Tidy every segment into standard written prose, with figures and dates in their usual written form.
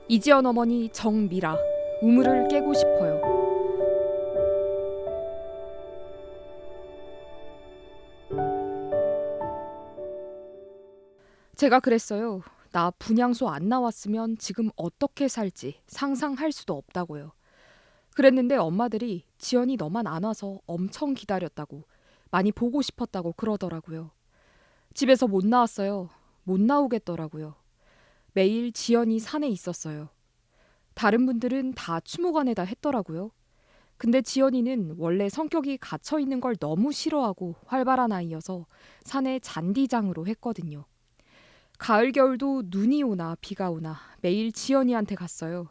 이지연 어머니 정미라, 우물을 깨고 싶어요. 제가 그랬어요. 나 분향소 안 나왔으면 지금 어떻게 살지 상상할 수도 없다고요. 그랬는데 엄마들이 지연이 너만 안 와서 엄청 기다렸다고, 많이 보고 싶었다고 그러더라고요. 집에서 못 나왔어요. 못 나오겠더라고요. 매일 지연이 산에 있었어요. 다른 분들은 다 추모관에다 했더라고요. 근데 지연이는 원래 성격이 갇혀 있는 걸 너무 싫어하고 활발한 아이여서 산에 잔디장으로 했거든요. 가을 겨울도 눈이 오나 비가 오나 매일 지연이한테 갔어요.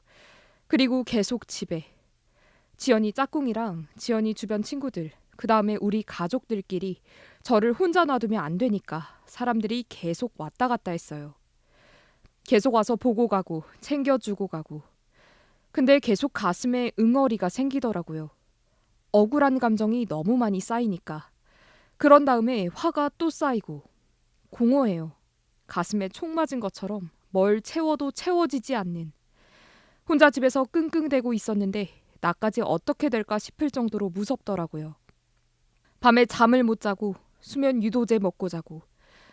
그리고 계속 집에. 지연이 짝꿍이랑 지연이 주변 친구들, 그 다음에 우리 가족들끼리 저를 혼자 놔두면 안 되니까 사람들이 계속 왔다 갔다 했어요. 계속 와서 보고 가고 챙겨주고 가고. 근데 계속 가슴에 응어리가 생기더라고요. 억울한 감정이 너무 많이 쌓이니까. 그런 다음에 화가 또 쌓이고. 공허해요. 가슴에 총 맞은 것처럼 뭘 채워도 채워지지 않는. 혼자 집에서 끙끙대고 있었는데 나까지 어떻게 될까 싶을 정도로 무섭더라고요. 밤에 잠을 못 자고 수면 유도제 먹고 자고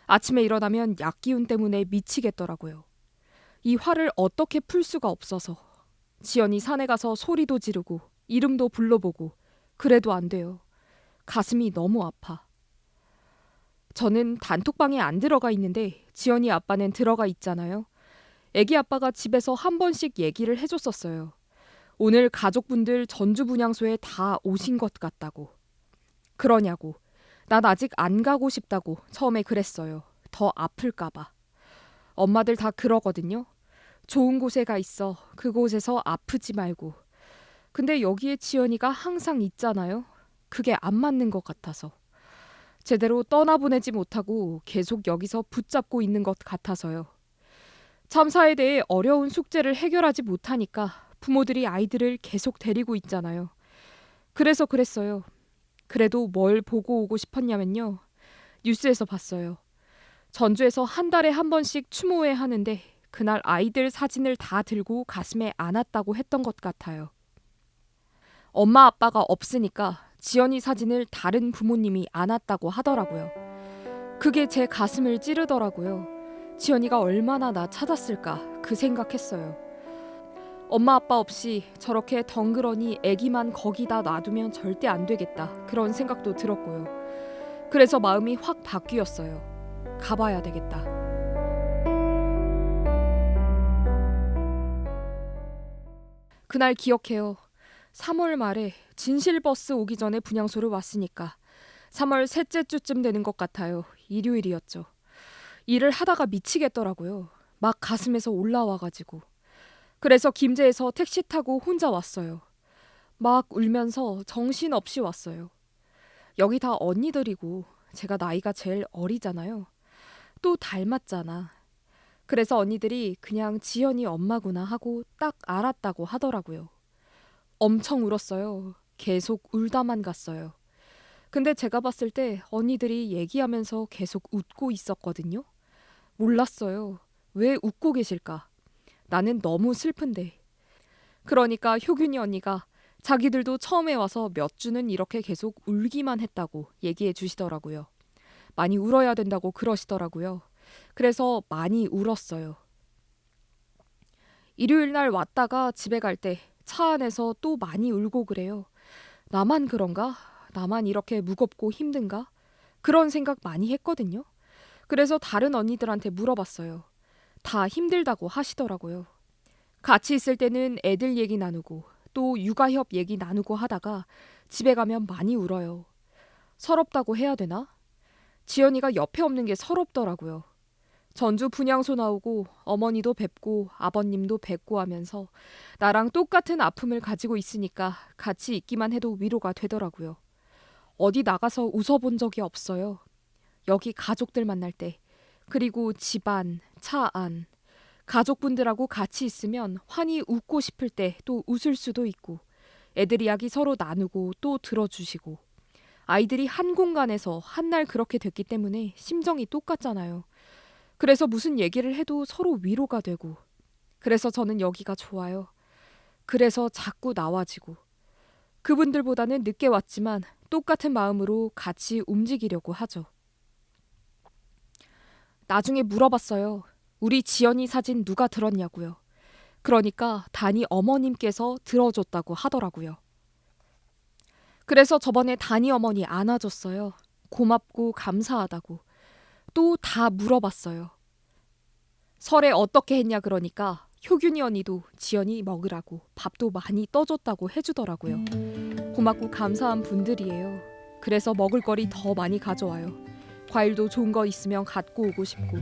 아침에 일어나면 약 기운 때문에 미치겠더라고요. 이 화를 어떻게 풀 수가 없어서 지연이 산에 가서 소리도 지르고 이름도 불러보고 그래도 안 돼요. 가슴이 너무 아파. 저는 단톡방에 안 들어가 있는데 지연이 아빠는 들어가 있잖아요. 애기 아빠가 집에서 한 번씩 얘기를 해줬었어요. 오늘 가족분들 전주 분향소에 다 오신 것 같다고. 그러냐고. 난 아직 안 가고 싶다고 처음에 그랬어요. 더 아플까봐. 엄마들 다 그러거든요. 좋은 곳에 가 있어. 그곳에서 아프지 말고. 근데 여기에 지연이가 항상 있잖아요. 그게 안 맞는 것 같아서. 제대로 떠나보내지 못하고 계속 여기서 붙잡고 있는 것 같아서요. 참사에 대해 어려운 숙제를 해결하지 못하니까 부모들이 아이들을 계속 데리고 있잖아요. 그래서 그랬어요. 그래도 뭘 보고 오고 싶었냐면요. 뉴스에서 봤어요. 전주에서 한 달에 한 번씩 추모회 하는데 그날 아이들 사진을 다 들고 가슴에 안았다고 했던 것 같아요. 엄마 아빠가 없으니까 지연이 사진을 다른 부모님이 안았다고 하더라고요. 그게 제 가슴을 찌르더라고요. 지연이가 얼마나 나 찾았을까 그 생각했어요. 엄마 아빠 없이 저렇게 덩그러니 애기만 거기다 놔두면 절대 안 되겠다 그런 생각도 들었고요. 그래서 마음이 확 바뀌었어요. 가봐야 되겠다. 그날 기억해요. 3월 말에 진실버스 오기 전에 분향소를 왔으니까 3월 셋째 주쯤 되는 것 같아요. 일요일이었죠. 일을 하다가 미치겠더라고요. 막 가슴에서 올라와가지고. 그래서 김제에서 택시 타고 혼자 왔어요. 막 울면서 정신없이 왔어요. 여기 다 언니들이고 제가 나이가 제일 어리잖아요. 또 닮았잖아. 그래서 언니들이 그냥 지연이 엄마구나 하고 딱 알았다고 하더라고요. 엄청 울었어요. 계속 울다만 갔어요. 근데 제가 봤을 때 언니들이 얘기하면서 계속 웃고 있었거든요. 몰랐어요. 왜 웃고 계실까? 나는 너무 슬픈데. 그러니까 효균이 언니가 자기들도 처음에 와서 몇 주는 이렇게 계속 울기만 했다고 얘기해 주시더라고요. 많이 울어야 된다고 그러시더라고요. 그래서 많이 울었어요. 일요일 날 왔다가 집에 갈 때 차 안에서 또 많이 울고 그래요. 나만 그런가? 나만 이렇게 무겁고 힘든가? 그런 생각 많이 했거든요. 그래서 다른 언니들한테 물어봤어요. 다 힘들다고 하시더라고요. 같이 있을 때는 애들 얘기 나누고 또 육아협 얘기 나누고 하다가 집에 가면 많이 울어요. 서럽다고 해야 되나? 지연이가 옆에 없는 게 서럽더라고요. 전주 분향소 나오고 어머니도 뵙고 아버님도 뵙고 하면서 나랑 똑같은 아픔을 가지고 있으니까 같이 있기만 해도 위로가 되더라고요. 어디 나가서 웃어본 적이 없어요. 여기 가족들 만날 때, 그리고 집안, 차 안, 가족분들하고 같이 있으면 환히 웃고 싶을 때 또 웃을 수도 있고 애들 이야기 서로 나누고 또 들어주시고 아이들이 한 공간에서 한 날 그렇게 됐기 때문에 심정이 똑같잖아요. 그래서 무슨 얘기를 해도 서로 위로가 되고, 그래서 저는 여기가 좋아요. 그래서 자꾸 나와지고, 그분들보다는 늦게 왔지만 똑같은 마음으로 같이 움직이려고 하죠. 나중에 물어봤어요. 우리 지연이 사진 누가 들었냐고요. 그러니까 다니 어머님께서 들어줬다고 하더라고요. 그래서 저번에 다니 어머니 안아줬어요. 고맙고 감사하다고. 또 다 물어봤어요. 설에 어떻게 했냐 그러니까 효균이 언니도 지연이 먹으라고 밥도 많이 떠줬다고 해주더라고요. 고맙고 감사한 분들이에요. 그래서 먹을거리 더 많이 가져와요. 과일도 좋은 거 있으면 갖고 오고 싶고.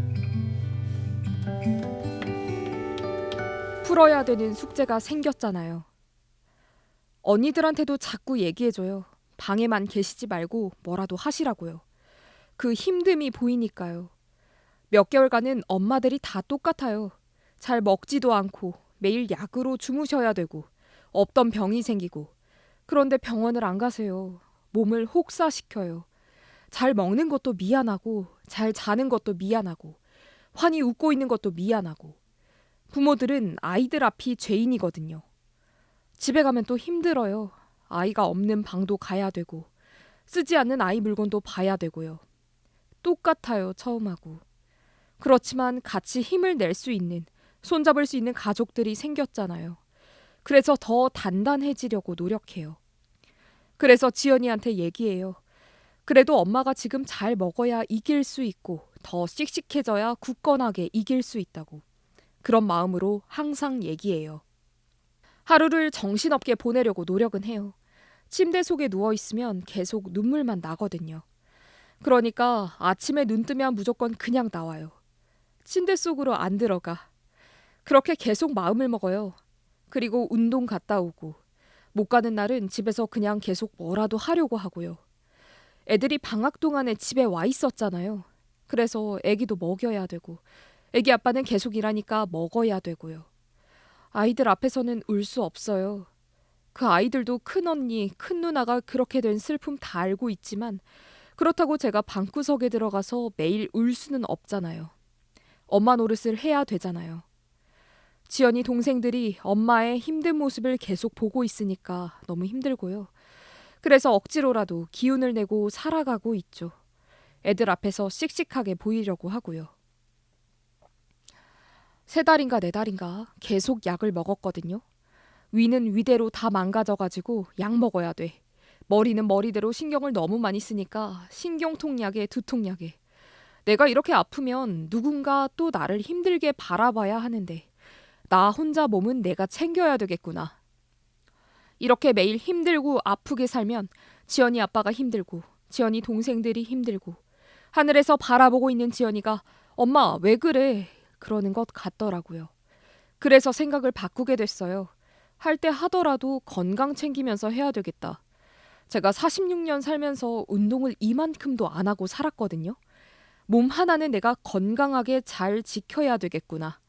풀어야 되는 숙제가 생겼잖아요. 언니들한테도 자꾸 얘기해줘요. 방에만 계시지 말고 뭐라도 하시라고요. 그 힘듦이 보이니까요. 몇 개월간은 엄마들이 다 똑같아요. 잘 먹지도 않고 매일 약으로 주무셔야 되고 없던 병이 생기고 그런데 병원을 안 가세요. 몸을 혹사시켜요. 잘 먹는 것도 미안하고 잘 자는 것도 미안하고 환히 웃고 있는 것도 미안하고 부모들은 아이들 앞이 죄인이거든요. 집에 가면 또 힘들어요. 아이가 없는 방도 가야 되고 쓰지 않는 아이 물건도 봐야 되고요. 똑같아요, 처음하고. 그렇지만 같이 힘을 낼 수 있는, 손잡을 수 있는 가족들이 생겼잖아요. 그래서 더 단단해지려고 노력해요. 그래서 지연이한테 얘기해요. 그래도 엄마가 지금 잘 먹어야 이길 수 있고 더 씩씩해져야 굳건하게 이길 수 있다고. 그런 마음으로 항상 얘기해요. 하루를 정신없게 보내려고 노력은 해요. 침대 속에 누워있으면 계속 눈물만 나거든요. 그러니까 아침에 눈 뜨면 무조건 그냥 나와요. 침대 속으로 안 들어가. 그렇게 계속 마음을 먹어요. 그리고 운동 갔다 오고 못 가는 날은 집에서 그냥 계속 뭐라도 하려고 하고요. 애들이 방학 동안에 집에 와 있었잖아요. 그래서 애기도 먹여야 되고 애기 아빠는 계속 일하니까 먹어야 되고요. 아이들 앞에서는 울 수 없어요. 그 아이들도 큰언니, 큰누나가 그렇게 된 슬픔 다 알고 있지만 그렇다고 제가 방구석에 들어가서 매일 울 수는 없잖아요. 엄마 노릇을 해야 되잖아요. 지연이 동생들이 엄마의 힘든 모습을 계속 보고 있으니까 너무 힘들고요. 그래서 억지로라도 기운을 내고 살아가고 있죠. 애들 앞에서 씩씩하게 보이려고 하고요. 3달인가 4달인가 계속 약을 먹었거든요. 위는 위대로 다 망가져가지고 약 먹어야 돼. 머리는 머리대로 신경을 너무 많이 쓰니까 신경통약에 두통약에. 내가 이렇게 아프면 누군가 또 나를 힘들게 바라봐야 하는데 나 혼자 몸은 내가 챙겨야 되겠구나. 이렇게 매일 힘들고 아프게 살면 지연이 아빠가 힘들고 지연이 동생들이 힘들고 하늘에서 바라보고 있는 지연이가 엄마 왜 그래? 그러는 것 같더라고요. 그래서 생각을 바꾸게 됐어요. 할 때 하더라도 건강 챙기면서 해야 되겠다. 제가 46년 살면서 운동을 이만큼도 안 하고 살았거든요. 몸 하나는 내가 건강하게 잘 지켜야 되겠구나.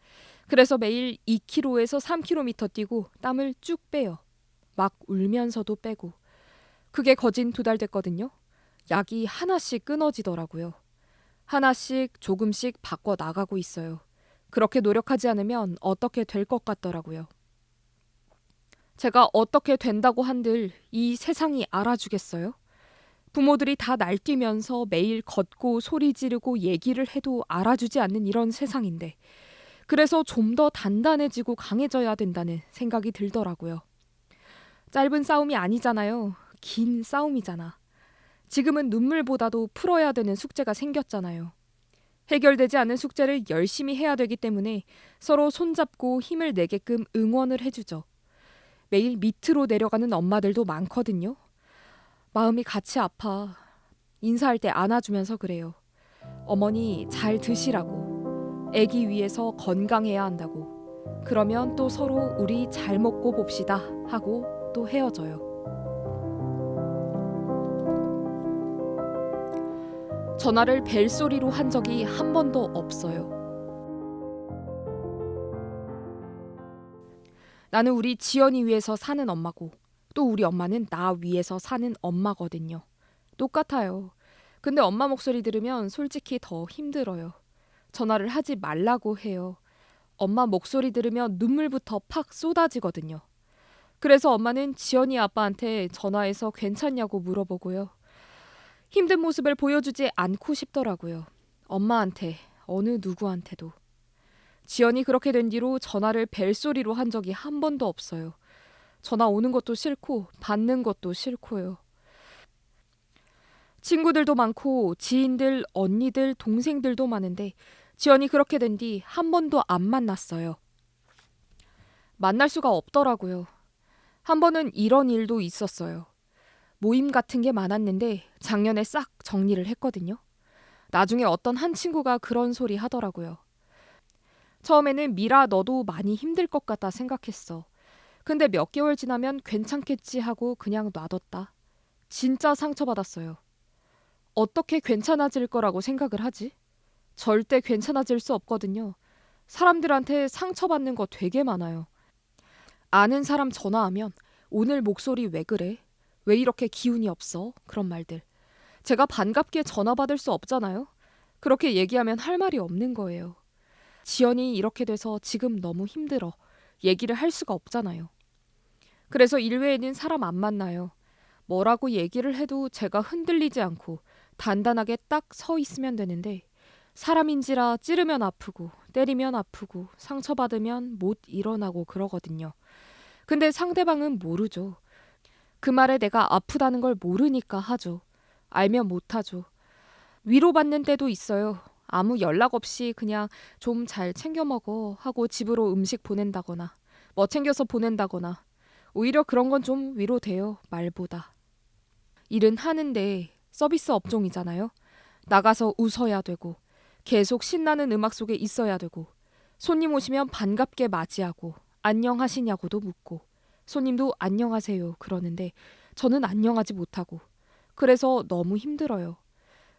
그래서 매일 2km에서 3km 뛰고 땀을 쭉 빼요. 막 울면서도 빼고. 그게 거진 2달 됐거든요. 약이 하나씩 끊어지더라고요. 하나씩 조금씩 바꿔 나가고 있어요. 그렇게 노력하지 않으면 어떻게 될 것 같더라고요. 제가 어떻게 된다고 한들 이 세상이 알아주겠어요? 부모들이 다 날뛰면서 매일 걷고 소리 지르고 얘기를 해도 알아주지 않는 이런 세상인데 그래서 좀 더 단단해지고 강해져야 된다는 생각이 들더라고요. 짧은 싸움이 아니잖아요. 긴 싸움이잖아. 지금은 눈물보다도 풀어야 되는 숙제가 생겼잖아요. 해결되지 않은 숙제를 열심히 해야 되기 때문에 서로 손잡고 힘을 내게끔 응원을 해주죠. 매일 밑으로 내려가는 엄마들도 많거든요. 마음이 같이 아파. 인사할 때 안아주면서 그래요. 어머니 잘 드시라고. 애기 위해서 건강해야 한다고. 그러면 또 서로 우리 잘 먹고 봅시다 하고 또 헤어져요. 전화를 벨소리로 한 적이 한 번도 없어요. 나는 우리 지연이 위해서 사는 엄마고 또 우리 엄마는 나 위해서 사는 엄마거든요. 똑같아요. 근데 엄마 목소리 들으면 솔직히 더 힘들어요. 전화를 하지 말라고 해요. 엄마 목소리 들으면 눈물부터 팍 쏟아지거든요. 그래서 엄마는 지연이 아빠한테 전화해서 괜찮냐고 물어보고요. 힘든 모습을 보여주지 않고 싶더라고요. 엄마한테, 어느 누구한테도. 지연이 그렇게 된 뒤로 전화를 벨소리로 한 적이 한 번도 없어요. 전화 오는 것도 싫고 받는 것도 싫고요. 친구들도 많고 지인들, 언니들, 동생들도 많은데 지연이 그렇게 된 뒤 한 번도 안 만났어요. 만날 수가 없더라고요. 한 번은 이런 일도 있었어요. 모임 같은 게 많았는데 작년에 싹 정리를 했거든요. 나중에 어떤 한 친구가 그런 소리 하더라고요. 처음에는 미라 너도 많이 힘들 것 같다 생각했어. 근데 몇 개월 지나면 괜찮겠지 하고 그냥 놔뒀다. 진짜 상처받았어요. 어떻게 괜찮아질 거라고 생각을 하지? 절대 괜찮아질 수 없거든요. 사람들한테 상처받는 거 되게 많아요. 아는 사람 전화하면 오늘 목소리 왜 그래? 왜 이렇게 기운이 없어? 그런 말들. 제가 반갑게 전화 받을 수 없잖아요. 그렇게 얘기하면 할 말이 없는 거예요. 지연이 이렇게 돼서 지금 너무 힘들어. 얘기를 할 수가 없잖아요. 그래서 일외에는 사람 안 만나요. 뭐라고 얘기를 해도 제가 흔들리지 않고 단단하게 딱 서 있으면 되는데 사람인지라 찌르면 아프고 때리면 아프고 상처받으면 못 일어나고 그러거든요. 근데 상대방은 모르죠. 그 말에 내가 아프다는 걸 모르니까 하죠. 알면 못하죠. 위로받는 때도 있어요. 아무 연락 없이 그냥 좀 잘 챙겨 먹어 하고 집으로 음식 보낸다거나 뭐 챙겨서 보낸다거나 오히려 그런 건 좀 위로돼요. 말보다. 일은 하는데 서비스 업종이잖아요. 나가서 웃어야 되고 계속 신나는 음악 속에 있어야 되고 손님 오시면 반갑게 맞이하고 안녕하시냐고도 묻고 손님도 안녕하세요 그러는데 저는 안녕하지 못하고 그래서 너무 힘들어요.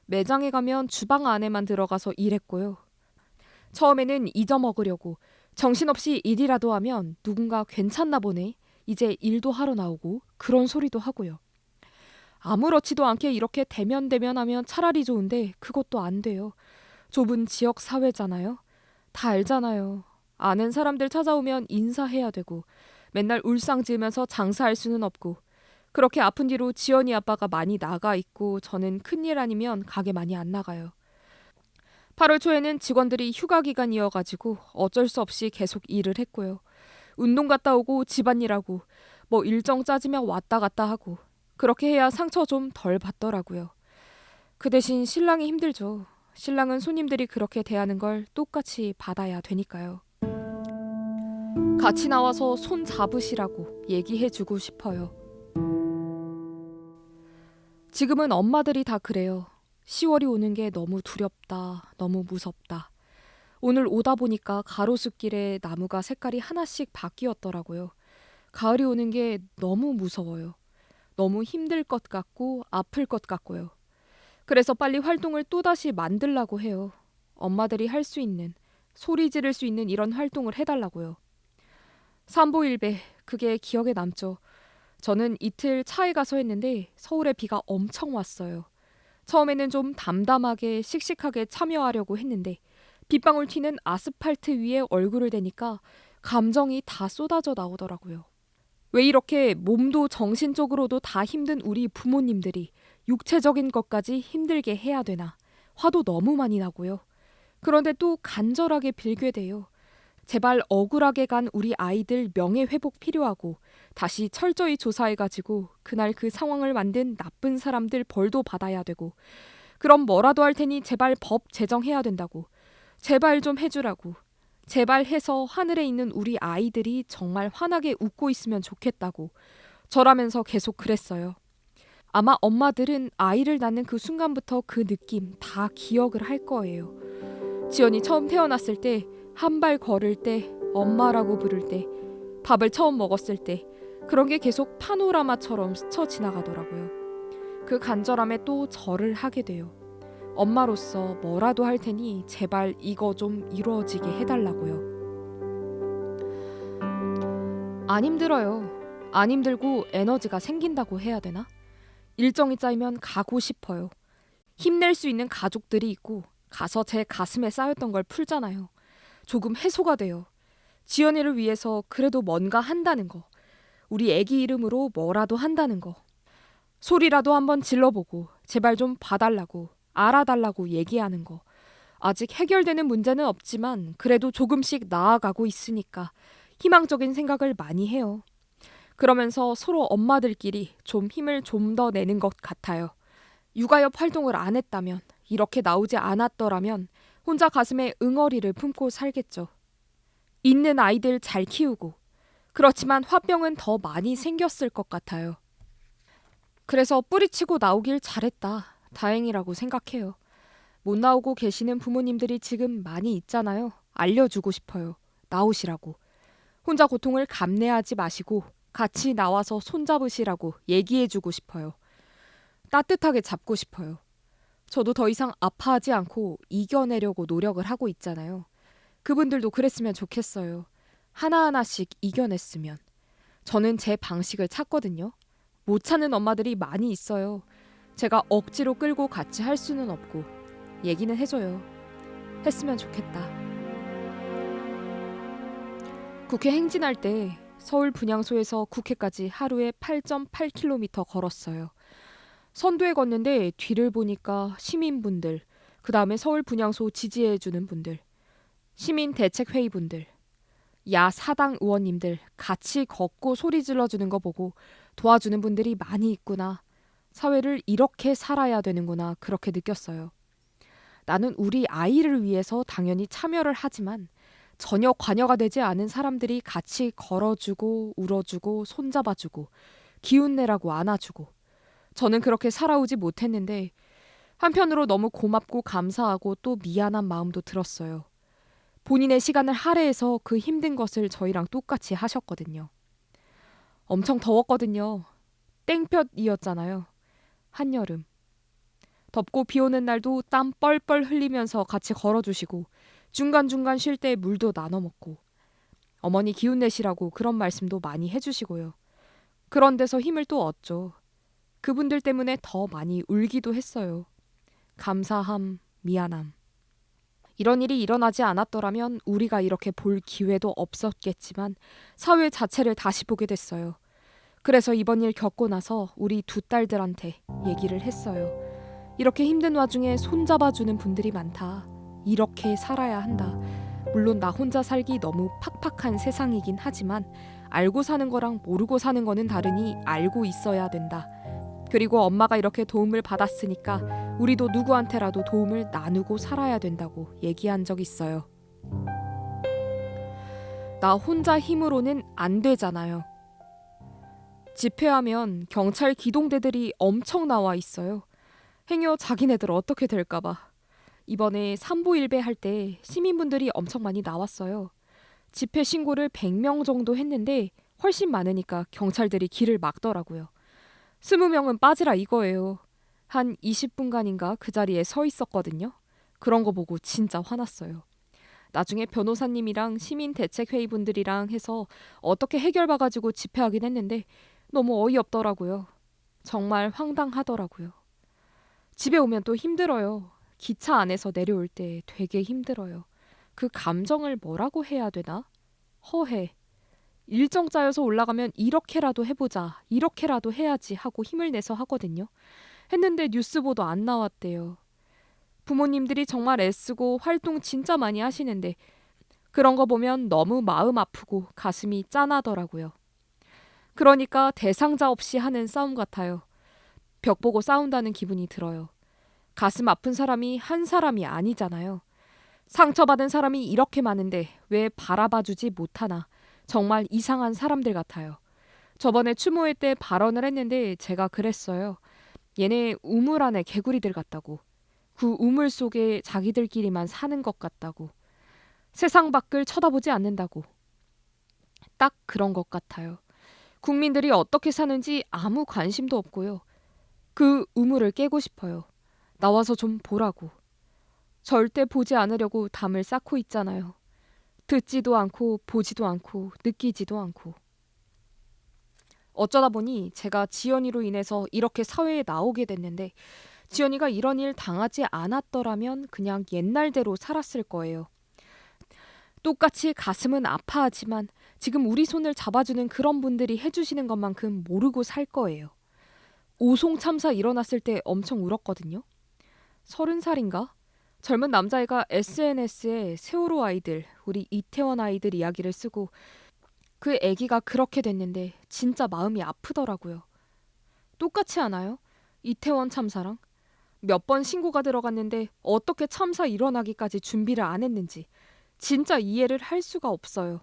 매장에 가면 주방 안에만 들어가서 일했고요. 처음에는 잊어먹으려고 정신없이 일이라도 하면 누군가 괜찮나 보네. 이제 일도 하러 나오고 그런 소리도 하고요. 아무렇지도 않게 이렇게 대면대면하면 차라리 좋은데 그것도 안 돼요. 좁은 지역 사회잖아요. 다 알잖아요. 아는 사람들 찾아오면 인사해야 되고 맨날 울상 지으면서 장사할 수는 없고 그렇게 아픈 뒤로 지연이 아빠가 많이 나가 있고 저는 큰일 아니면 가게 많이 안 나가요. 8월 초에는 직원들이 휴가 기간이어가지고 어쩔 수 없이 계속 일을 했고요. 운동 갔다 오고 집안일하고 뭐 일정 짜지면 왔다 갔다 하고 그렇게 해야 상처 좀 덜 받더라고요. 그 대신 신랑이 힘들죠. 신랑은 손님들이 그렇게 대하는 걸 똑같이 받아야 되니까요. 같이 나와서 손 잡으시라고 얘기해주고 싶어요. 지금은 엄마들이 다 그래요. 10월이 오는 게 너무 두렵다, 너무 무섭다. 오늘 오다 보니까 가로수길에 나무가 색깔이 하나씩 바뀌었더라고요. 가을이 오는 게 너무 무서워요. 너무 힘들 것 같고 아플 것 같고요. 그래서 빨리 활동을 또다시 만들라고 해요. 엄마들이 할 수 있는, 소리 지를 수 있는 이런 활동을 해달라고요. 삼보일배, 그게 기억에 남죠. 저는 이틀 차에 가서 했는데 서울에 비가 엄청 왔어요. 처음에는 좀 담담하게 씩씩하게 참여하려고 했는데 빗방울 튀는 아스팔트 위에 얼굴을 대니까 감정이 다 쏟아져 나오더라고요. 왜 이렇게 몸도 정신적으로도 다 힘든 우리 부모님들이 육체적인 것까지 힘들게 해야 되나. 화도 너무 많이 나고요. 그런데 또 간절하게 빌게 돼요. 제발 억울하게 간 우리 아이들 명예회복 필요하고 다시 철저히 조사해가지고 그날 그 상황을 만든 나쁜 사람들 벌도 받아야 되고 그럼 뭐라도 할 테니 제발 법 제정해야 된다고 제발 좀 해주라고 제발 해서 하늘에 있는 우리 아이들이 정말 환하게 웃고 있으면 좋겠다고 저라면서 계속 그랬어요. 아마 엄마들은 아이를 낳는 그 순간부터 그 느낌 다 기억을 할 거예요. 지연이 처음 태어났을 때 한 발 걸을 때 엄마라고 부를 때 밥을 처음 먹었을 때 그런 게 계속 파노라마처럼 스쳐 지나가더라고요. 그 간절함에 또 절을 하게 돼요. 엄마로서 뭐라도 할 테니 제발 이거 좀 이루어지게 해달라고요. 안 힘들어요. 안 힘들고 에너지가 생긴다고 해야 되나? 일정이 짜이면 가고 싶어요. 힘낼 수 있는 가족들이 있고 가서 제 가슴에 쌓였던 걸 풀잖아요. 조금 해소가 돼요. 지연이를 위해서 그래도 뭔가 한다는 거. 우리 애기 이름으로 뭐라도 한다는 거. 소리라도 한번 질러보고 제발 좀 봐달라고 알아달라고 얘기하는 거. 아직 해결되는 문제는 없지만 그래도 조금씩 나아가고 있으니까 희망적인 생각을 많이 해요. 그러면서 서로 엄마들끼리 좀 힘을 좀 더 내는 것 같아요. 육아협 활동을 안 했다면, 이렇게 나오지 않았더라면 혼자 가슴에 응어리를 품고 살겠죠. 있는 아이들 잘 키우고, 그렇지만 화병은 더 많이 생겼을 것 같아요. 그래서 뿌리치고 나오길 잘했다. 다행이라고 생각해요. 못 나오고 계시는 부모님들이 지금 많이 있잖아요. 알려주고 싶어요. 나오시라고. 혼자 고통을 감내하지 마시고 같이 나와서 손잡으시라고 얘기해주고 싶어요. 따뜻하게 잡고 싶어요. 저도 더 이상 아파하지 않고 이겨내려고 노력을 하고 있잖아요. 그분들도 그랬으면 좋겠어요. 하나하나씩 이겨냈으면. 저는 제 방식을 찾거든요. 못 찾는 엄마들이 많이 있어요. 제가 억지로 끌고 같이 할 수는 없고 얘기는 해줘요. 했으면 좋겠다. 국회 행진할 때 서울 분향소에서 국회까지 하루에 8.8km 걸었어요. 선두에 걷는데 뒤를 보니까 시민분들, 그 다음에 서울 분향소 지지해주는 분들, 시민대책회의분들, 야 사당 의원님들 같이 걷고 소리 질러주는 거 보고 도와주는 분들이 많이 있구나. 사회를 이렇게 살아야 되는구나. 그렇게 느꼈어요. 나는 우리 아이를 위해서 당연히 참여를 하지만 전혀 관여가 되지 않은 사람들이 같이 걸어주고 울어주고 손잡아주고 기운내라고 안아주고 저는 그렇게 살아오지 못했는데 한편으로 너무 고맙고 감사하고 또 미안한 마음도 들었어요. 본인의 시간을 할애해서 그 힘든 것을 저희랑 똑같이 하셨거든요. 엄청 더웠거든요. 땡볕이었잖아요. 한여름. 덥고 비 오는 날도 땀 뻘뻘 흘리면서 같이 걸어주시고 중간중간 쉴 때 물도 나눠 먹고 어머니 기운 내시라고 그런 말씀도 많이 해주시고요. 그런 데서 힘을 또 얻죠. 그분들 때문에 더 많이 울기도 했어요. 감사함, 미안함. 이런 일이 일어나지 않았더라면 우리가 이렇게 볼 기회도 없었겠지만 사회 자체를 다시 보게 됐어요. 그래서 이번 일 겪고 나서 우리 두 딸들한테 얘기를 했어요. 이렇게 힘든 와중에 손잡아주는 분들이 많다. 이렇게 살아야 한다. 물론 나 혼자 살기 너무 팍팍한 세상이긴 하지만 알고 사는 거랑 모르고 사는 거는 다르니 알고 있어야 된다. 그리고 엄마가 이렇게 도움을 받았으니까 우리도 누구한테라도 도움을 나누고 살아야 된다고 얘기한 적 있어요. 나 혼자 힘으로는 안 되잖아요. 집회하면 경찰 기동대들이 엄청 나와 있어요. 행여 자기네들 어떻게 될까봐. 이번에 삼보일배 할 때 시민분들이 엄청 많이 나왔어요. 집회 신고를 100명 정도 했는데 훨씬 많으니까 경찰들이 길을 막더라고요. 20명은 빠지라 이거예요. 한 20분간인가 그 자리에 서 있었거든요. 그런 거 보고 진짜 화났어요. 나중에 변호사님이랑 시민대책회의분들이랑 해서 어떻게 해결봐가지고 집회하긴 했는데 너무 어이없더라고요. 정말 황당하더라고요. 집에 오면 또 힘들어요. 기차 안에서 내려올 때 되게 힘들어요. 그 감정을 뭐라고 해야 되나? 허해. 일정 짜여서 올라가면 이렇게라도 해보자. 이렇게라도 해야지 하고 힘을 내서 하거든요. 했는데 뉴스 보도 안 나왔대요. 부모님들이 정말 애쓰고 활동 진짜 많이 하시는데 그런 거 보면 너무 마음 아프고 가슴이 짠하더라고요. 그러니까 대상자 없이 하는 싸움 같아요. 벽 보고 싸운다는 기분이 들어요. 가슴 아픈 사람이 한 사람이 아니잖아요. 상처받은 사람이 이렇게 많은데 왜 바라봐주지 못하나. 정말 이상한 사람들 같아요. 저번에 추모회 때 발언을 했는데 제가 그랬어요. 얘네 우물 안에 개구리들 같다고. 그 우물 속에 자기들끼리만 사는 것 같다고. 세상 밖을 쳐다보지 않는다고. 딱 그런 것 같아요. 국민들이 어떻게 사는지 아무 관심도 없고요. 그 우물을 깨고 싶어요. 나와서 좀 보라고. 절대 보지 않으려고 담을 쌓고 있잖아요. 듣지도 않고 보지도 않고 느끼지도 않고. 어쩌다 보니 제가 지연이로 인해서 이렇게 사회에 나오게 됐는데 지연이가 이런 일 당하지 않았더라면 그냥 옛날대로 살았을 거예요. 똑같이 가슴은 아파하지만 지금 우리 손을 잡아주는 그런 분들이 해주시는 것만큼 모르고 살 거예요. 오송 참사 일어났을 때 엄청 울었거든요. 30살인가? 젊은 남자애가 SNS에 세월호 아이들, 우리 이태원 아이들 이야기를 쓰고 그 애기가 그렇게 됐는데 진짜 마음이 아프더라고요. 똑같지 않아요? 이태원 참사랑? 몇 번 신고가 들어갔는데 어떻게 참사 일어나기까지 준비를 안 했는지 진짜 이해를 할 수가 없어요.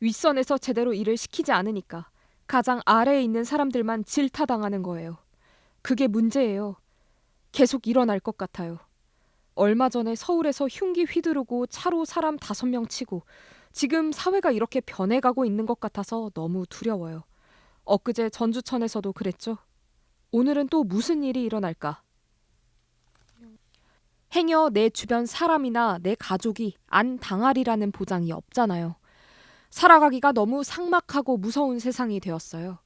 윗선에서 제대로 일을 시키지 않으니까 가장 아래에 있는 사람들만 질타당하는 거예요. 그게 문제예요. 계속 일어날 것 같아요. 얼마 전에 서울에서 흉기 휘두르고 차로 사람 5명 치고 지금 사회가 이렇게 변해가고 있는 것 같아서 너무 두려워요. 엊그제 전주천에서도 그랬죠. 오늘은 또 무슨 일이 일어날까? 행여 내 주변 사람이나 내 가족이 안 당하리라는 보장이 없잖아요. 살아가기가 너무 삭막하고 무서운 세상이 되었어요.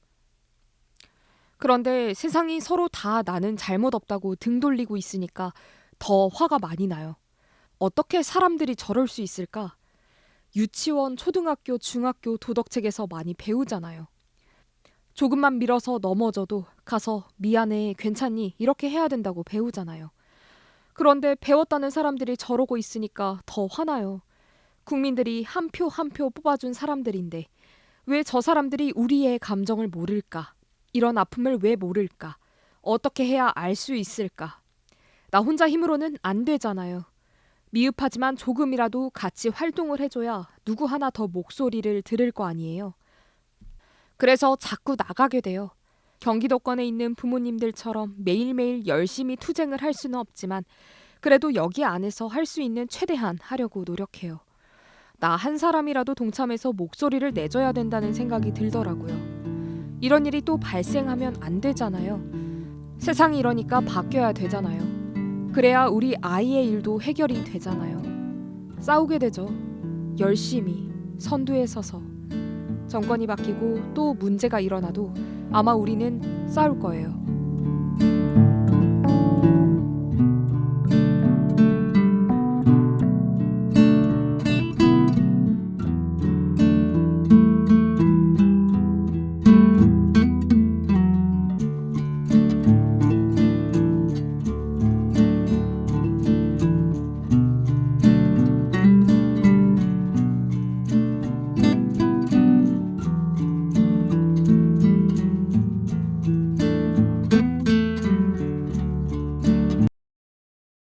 그런데 세상이 서로 다 나는 잘못 없다고 등 돌리고 있으니까 더 화가 많이 나요. 어떻게 사람들이 저럴 수 있을까? 유치원, 초등학교, 중학교 도덕책에서 많이 배우잖아요. 조금만 밀어서 넘어져도 가서 미안해, 괜찮니? 이렇게 해야 된다고 배우잖아요. 그런데 배웠다는 사람들이 저러고 있으니까 더 화나요. 국민들이 한 표 한 표 뽑아준 사람들인데 왜 저 사람들이 우리의 감정을 모를까? 이런 아픔을 왜 모를까? 어떻게 해야 알 수 있을까? 나 혼자 힘으로는 안 되잖아요. 미흡하지만 조금이라도 같이 활동을 해줘야 누구 하나 더 목소리를 들을 거 아니에요. 그래서 자꾸 나가게 돼요. 경기도권에 있는 부모님들처럼 매일매일 열심히 투쟁을 할 수는 없지만 그래도 여기 안에서 할 수 있는 최대한 하려고 노력해요. 나 한 사람이라도 동참해서 목소리를 내줘야 된다는 생각이 들더라고요. 이런 일이 또 발생하면 안 되잖아요. 세상이 이러니까 바뀌어야 되잖아요. 그래야 우리 아이의 일도 해결이 되잖아요. 싸우게 되죠. 열심히 선두에 서서. 정권이 바뀌고 또 문제가 일어나도 아마 우리는 싸울 거예요.